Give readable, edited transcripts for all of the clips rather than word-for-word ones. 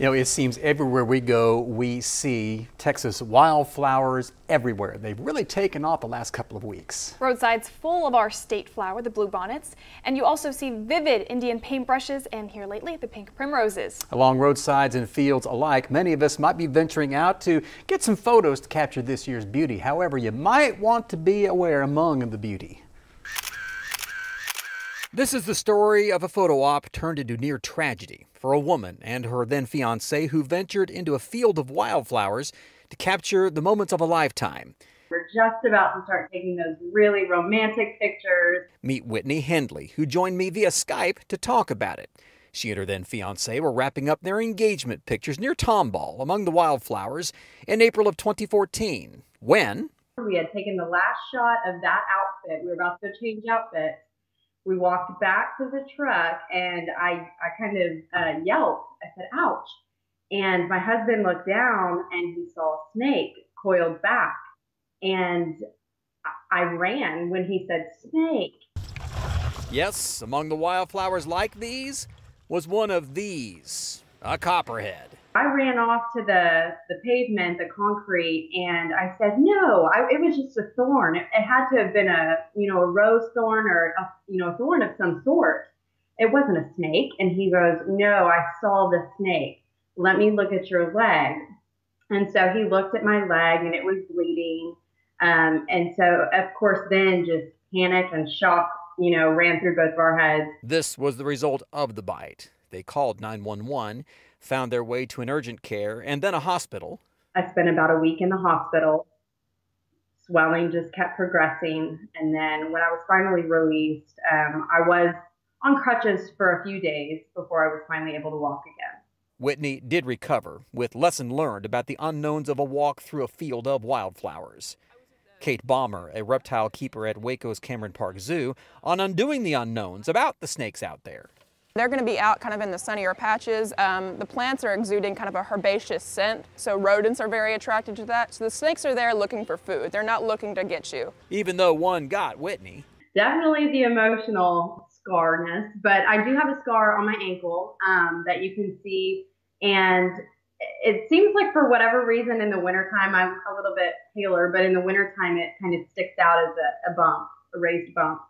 You know, it seems everywhere we go, we see Texas wildflowers everywhere. They've really taken off the last couple of weeks. Roadsides full of our state flower, the bluebonnets, and you also see vivid Indian paintbrushes and here lately, the pink primroses. Along roadsides and fields alike, many of us might be venturing out to get some photos to capture this year's beauty. However, you might want to be aware among the beauty. This is the story of a photo op turned into near tragedy for a woman and her then fiancé who ventured into a field of wildflowers to capture the moments of a lifetime. We're just about to start taking those really romantic pictures. Meet Whitney Hendley, who joined me via Skype to talk about it. She and her then fiancé were wrapping up their engagement pictures near Tomball among the wildflowers in April of 2014, when we had taken the last shot of that outfit. We were about to go change outfits. We walked back to the truck and I kind of yelped. I said, ouch. And my husband looked down and he saw a snake coiled back. And I ran when he said snake. Yes, among the wildflowers like these was one of these, a copperhead. I ran off to the pavement, the concrete, and I said, no, it was just a thorn. It had to have been a rose thorn or a thorn of some sort. It wasn't a snake. And he goes, no, I saw the snake. Let me look at your leg. And so he looked at my leg and it was bleeding. And so, of course, then just panic and shock, ran through both of our heads. This was the result of the bite. They called 911, found their way to an urgent care and then a hospital. I spent about a week in the hospital. Swelling just kept progressing. And then when I was finally released, I was on crutches for a few days before I was finally able to walk again. Whitney did recover, with lesson learned about the unknowns of a walk through a field of wildflowers. Kate Balmer, a reptile keeper at Waco's Cameron Park Zoo, on undoing the unknowns about the snakes out there. They're going to be out kind of in the sunnier patches. The plants are exuding kind of a herbaceous scent, so rodents are very attracted to that. So the snakes are there looking for food. They're not looking to get you. Even though one got Whitney. Definitely the emotional scarness, but I do have a scar on my ankle that you can see. And it seems like for whatever reason in the wintertime, I'm a little bit paler, but in the wintertime it kind of sticks out as a bump, a raised bump.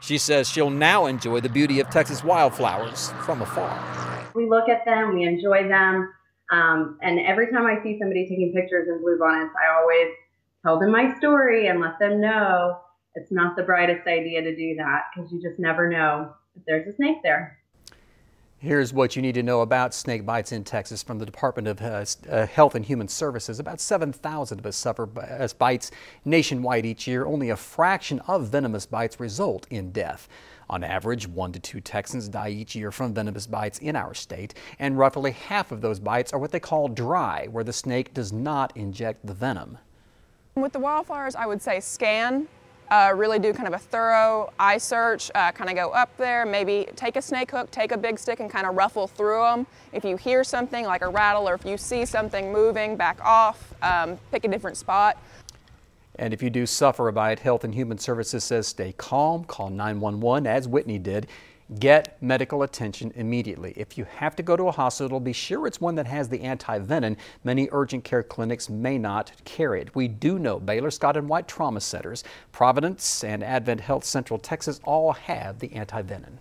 She says she'll now enjoy the beauty of Texas wildflowers from afar. We look at them, we enjoy them, and every time I see somebody taking pictures in bluebonnets, I always tell them my story and let them know it's not the brightest idea to do that because you just never know if there's a snake there. Here's what you need to know about snake bites in Texas from the Department of Health and Human Services. About 7,000 of us suffer bites nationwide each year. Only a fraction of venomous bites result in death. On average, 1 to 2 Texans die each year from venomous bites in our state, and roughly half of those bites are what they call dry, where the snake does not inject the venom. With the wildflowers, I would say scan. Really do kind of a thorough eye search, kind of go up there, maybe take a snake hook, take a big stick and kind of ruffle through them. If you hear something like a rattle or if you see something moving, back off, pick a different spot. And if you do suffer a bite, Health and Human Services says stay calm, call 911 as Whitney did. Get medical attention immediately. If you have to go to a hospital, be sure it's one that has the anti-venom. Many urgent care clinics may not carry it. We do know Baylor, Scott & White Trauma Centers, Providence, and Advent Health Central Texas all have the anti-venom.